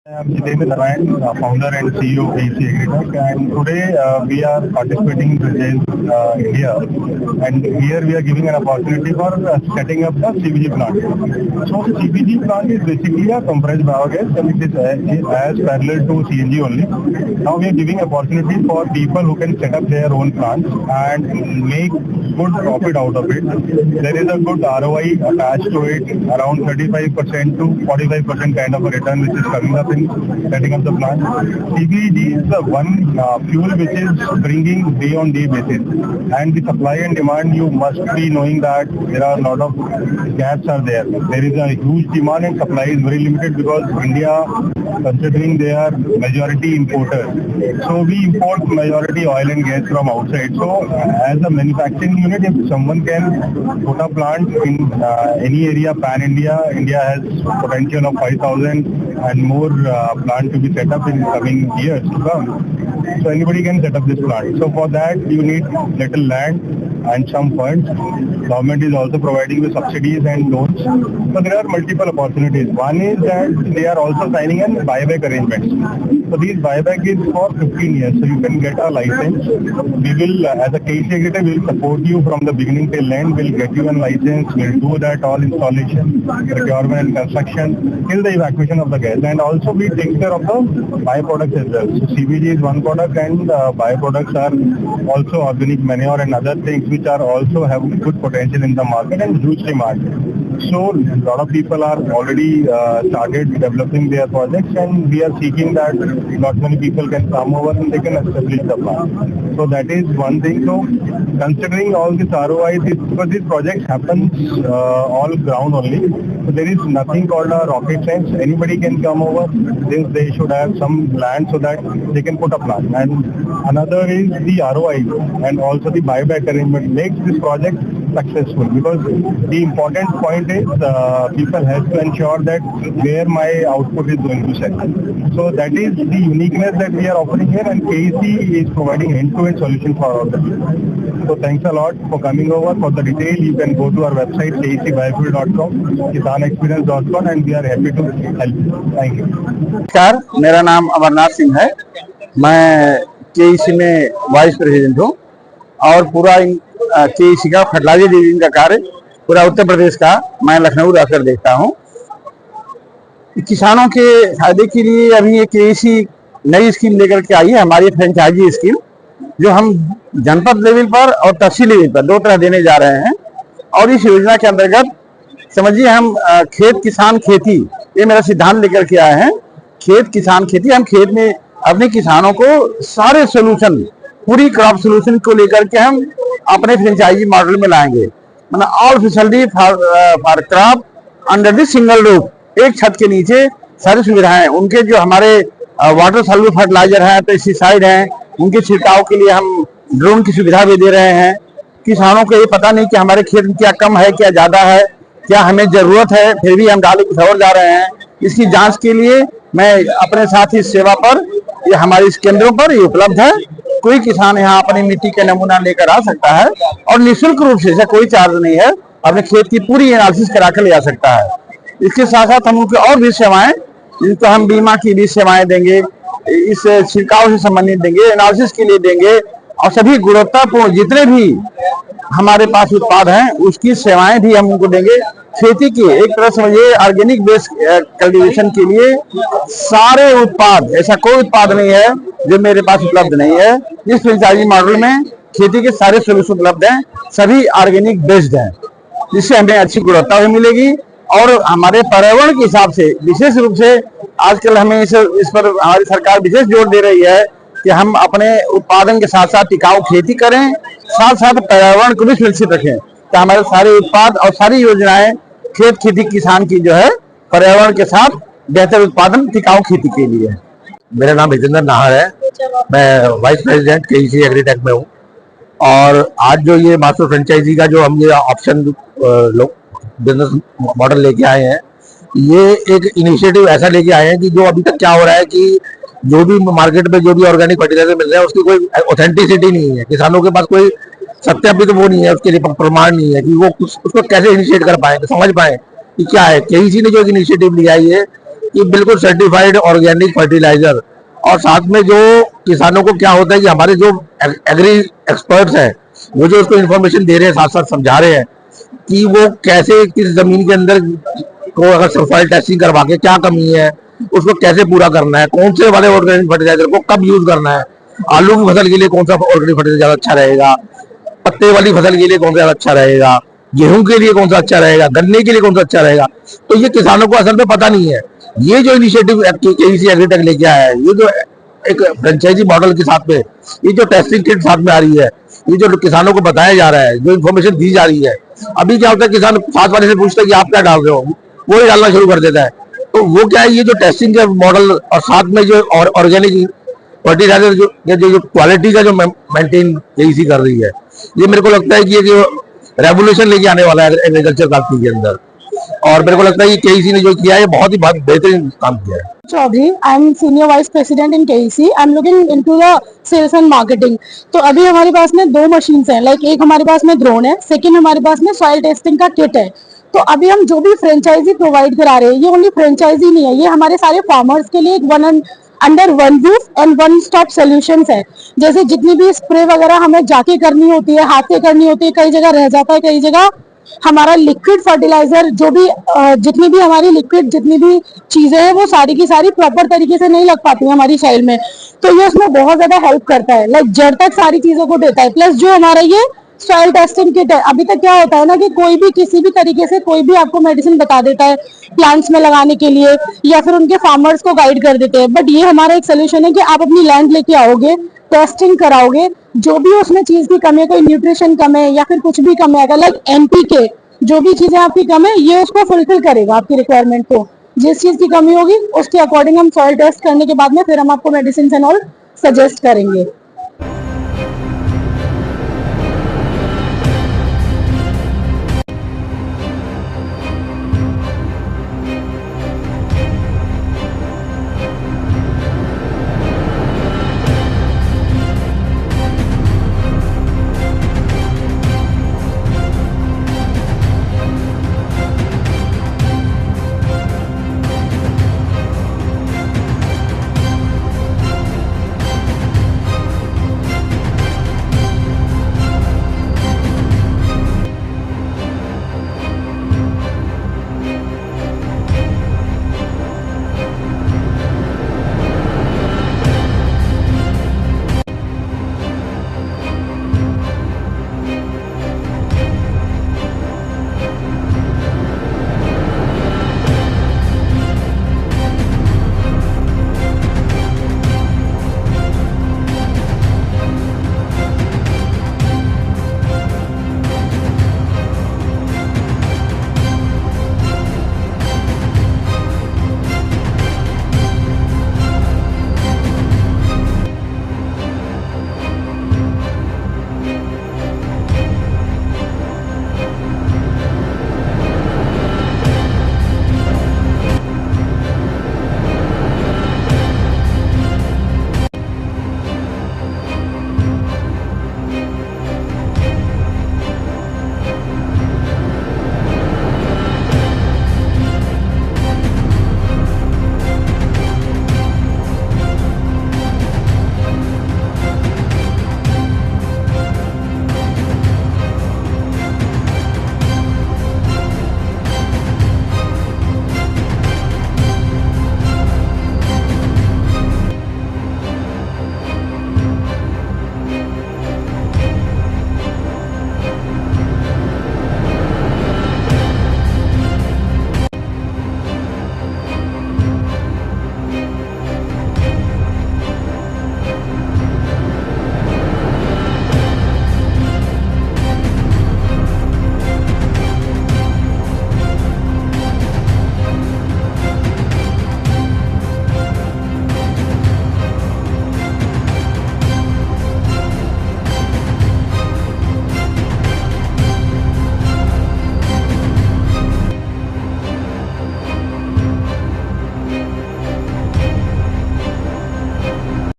I'm Jitendra Narayan, founder and CEO of AC Agritech, and today we are participating in Brazil, India, and here we are giving an opportunity for setting up the CBG plant. So CBG plant is basically a compressed biogas, and it is as parallel to CNG only. Now we are giving opportunity for people who can set up their own plants and make good profit out of it. There is a good ROI attached to it, around 35% to 45% kind of a return which is coming up in setting up the plant. CBG is the one fuel which is bringing day on day basis, and the supply and demand, you must be knowing that there are a lot of gaps are there. There is a huge demand and supply is very limited because India, considering they are majority importers, so we import majority oil and gas from outside. So as a manufacturing unit, if someone can put a plant in any area pan India, India has potential of 5,000 and more plant to be set up in coming years to come. So anybody can set up this plant. So for that you need little land and some funds. Government is also providing the subsidies and loans. So there are multiple opportunities. One is that they are also signing in buyback arrangements. So these buyback is for 15 years. So you can get a license. We will, as a KC Agritech, we will support you from the beginning till end. We'll get you a license. We'll do that all installation, procurement and construction till the evacuation of the gas. And also we take care of the byproducts as well. So CBG is one product, and byproducts are also organic manure and other things which are also have good potential in the market and huge demand. So a lot of people are already started developing their projects, and we are seeking that not many people can come over and they can establish the plant. So that is one thing. So considering all this ROI, because these projects happens all ground only, so there is nothing called a rocket science. Anybody can come over. They should have some land so that they can put a plant. And another is the ROI and also the buyback arrangement makes this project successful, because the important point is people have to ensure that where my output is going to sell. So that is the uniqueness that we are offering here, and KEC is providing end-to-end solution for all the people. So thanks a lot for coming over. For the detail, you can go to our website kecbiofuel.com, kisanexperience.com, and we are happy to help you. Thank you. नमस्कार, मेरा नाम अमरनाथ सिंह है। मैं KEC में vice president हूँ और पूरा KEC का फर्टिलाइजर डिवीजन का कार्य पूरा उत्तर प्रदेश का मैं लखनऊ रहकर देखता हूँ। किसानों के फायदे के लिए अभी एक केईसी नई स्कीम लेकर के आई है, हमारी फ्रेंचाइजी स्कीम, जो हम जनपद लेवल पर और तहसील लेवल पर दो तरह देने जा रहे हैं। और इस योजना के अंतर्गत समझिए हम खेत किसान खेती, ये मेरा सिद्धांत लेकर के आए हैं। खेत किसान खेती, हम खेत में अपने किसानों को सारे सोल्यूशन, पूरी क्रॉप सोल्यूशन को लेकर के हम अपने फ्रेंचाइजी मॉडल में लाएंगे। मतलब all facility for crop under the single roof, एक छत के नीचे सारी सुविधाएं। उनके जो हमारे वाटर सॉल्युबल फर्टिलाइजर है, पेस्टिसाइड हैं, उनके छिड़काव के लिए हम ड्रोन की सुविधा भी दे रहे हैं। किसानों को ये पता नहीं कि हमारे खेत में क्या कम है, क्या ज्यादा है, क्या हमें जरूरत है, फिर भी हम डाले कुछ और जा रहे हैं। इसकी जांच के लिए मैं अपने साथ इस सेवा पर, ये हमारे इस केंद्रों पर ये उपलब्ध है। कोई किसान यहाँ अपनी मिट्टी के नमूना लेकर आ सकता है और निःशुल्क रूप से, कोई चार्ज नहीं है, अपने खेत की पूरी एनालिसिस करा कर ले जा सकता है। इसके साथ साथ हम उनकी और भी सेवाएं, जिनको हम बीमा की भी सेवाएं देंगे, इस छिड़काव से संबंधित देंगे, एनालिसिस के लिए देंगे, और सभी गुणवत्तापूर्ण जितने भी हमारे पास उत्पाद हैं उसकी सेवाएं भी हम उनको देंगे। खेती की एक तरह समझिए ऑर्गेनिक बेस्ड कल्टीवेशन के लिए सारे उत्पाद, ऐसा कोई उत्पाद नहीं है जो मेरे पास उपलब्ध नहीं है। इस फ्रेंचाइजी मॉडल में खेती के सारे सोल्यूशन उपलब्ध हैं, सभी ऑर्गेनिक बेस्ड हैं, जिससे हमें अच्छी गुणवत्ता भी मिलेगी। और हमारे पर्यावरण के हिसाब से विशेष रूप से आजकल हमें इस पर हमारी सरकार विशेष जोर दे रही है कि हम अपने उत्पादन के साथ साथ टिकाऊ खेती करें, साथ साथ पर्यावरण को भी सुरक्षित रखें। तो हमारे सारे उत्पाद और सारी योजनाएं खेत खेती किसान की जो है पर्यावरण के साथ बेहतर उत्पादन टिकाऊ खेती के लिए है। मेरा नाम हितेंद्र नाहर है, मैं वाइस प्रेसिडेंट केईसी एग्रीटेक में हूँ। और आज जो ये मास्टर फ्रेंचाइजी का जो हम ये ऑप्शन बिजनेस मॉडल लेके आए हैं, ये एक इनिशिएटिव ऐसा लेके आए हैं कि जो अभी तक क्या हो रहा है कि जो भी मार्केट में जो भी ऑर्गेनिक फर्टिलाइजर मिल रहा है उसकी कोई ऑथेंटिसिटी नहीं है, किसानों के पास कोई सत्यापित वो नहीं है, उसके लिए प्रमाण नहीं है कि वो उसको कैसे इनिशिएट कर पाए, समझ पाए कि क्या है। केईसी ने जो इनिशिएटिव लिया है, कि बिल्कुल सर्टिफाइड ऑर्गेनिक फर्टिलाइजर, और साथ में जो किसानों को क्या होता है कि हमारे जो एग्री एक्सपर्ट्स हैं वो जो उसको इन्फॉर्मेशन दे रहे हैं, साथ साथ समझा रहे हैं कि वो कैसे किस जमीन के अंदर को अगर सॉइल टेस्टिंग करवा के क्या कमी है उसको कैसे पूरा करना है, कौन से वाले ऑर्गेनिक फर्टिलाइजर को कब यूज करना है, आलू की फसल के लिए कौन सा ऑर्गेनिक फर्टिलाइजर अच्छा रहेगा, पत्ते वाली फसल के लिए कौन सा अच्छा रहेगा, गेहूं के लिए कौन सा अच्छा रहेगा, गन्ने के लिए कौन सा अच्छा रहेगा। तो ये किसानों को असल में पता नहीं है। ये जो इनिशिएटिव केईसी एग्रीटेक लेके आया है, ये जो एक फ्रेंचाइजी मॉडल के साथ में ये जो टेस्टिंग किट साथ में आ रही है, ये जो किसानों को बताया जा रहा है, जो इन्फॉर्मेशन दी जा रही है, अभी क्या होता है किसान साथ वाले से पूछता है कि आप क्या डाल रहे हो, वो ही डालना शुरू कर देता है। तो वो क्या है, ये जो टेस्टिंग का मॉडल और साथ में जो ऑर्गेनिक फर्टिलाइजर जो क्वालिटी का जो मेंटेन केईसी कर रही है, ये मेरे को लगता है कि ये जो रेवोल्यूशन लेके आने वाला है एग्रीकल्चर क्रांति के अंदर। और मेरे को लगता है कि केईसी ने जो किया है बहुत ही बेहतरीन काम किया है। Chaudhary, I'm Senior Vice President in KEC. I'm looking into the sales and marketing. तो अभी हमारे पास में 2 मशीन्स हैं, लाइक एक हमारे पास में ड्रोन है, सेकंड हमारे पास में सॉइल टेस्टिंग का किट है। तो अभी हम जो भी फ्रेंचाइजी प्रोवाइड करा रहे हैं, ये ओनली फ्रेंचाइजी नहीं है, ये हमारे सारे फार्मर्स के लिए एक under one roof and one stop solutions है। जैसे जितनी भी स्प्रे वगैरह हमें जाके करनी होती है, हाथ से करनी होती है, कई जगह रह जाता है, कई जगह हमारा लिक्विड फर्टिलाइजर जो भी जितनी भी हमारी लिक्विड जितनी भी चीजें हैं वो सारी की सारी प्रॉपर तरीके से नहीं लग पाती है हमारी सॉइल में, तो ये उसमें बहुत ज्यादा हेल्प करता है, लाइक जड़ तक सारी चीजों को देता है। प्लस जो हमारा ये सॉइल टेस्टिंग किट है, अभी तक क्या होता है ना कि कोई भी किसी भी तरीके से कोई भी आपको मेडिसिन बता देता है प्लांट्स में लगाने के लिए, या फिर उनके फार्मर्स को गाइड कर देते हैं, बट ये हमारा एक सोल्यूशन है कि आप अपनी लैंड लेके आओगे, टेस्टिंग कराओगे, जो भी उसमें चीज की कमी है, कोई न्यूट्रिशन कम है या फिर कुछ भी कम है, अगर लाइक NPK जो भी चीजें आपकी कम है, ये उसको फुलफिल करेगा आपकी रिक्वायरमेंट को। जिस चीज की कमी होगी उसके अकॉर्डिंग हम सॉइल टेस्ट करने के बाद में फिर हम आपको मेडिसिन एंड ऑल सजेस्ट करेंगे।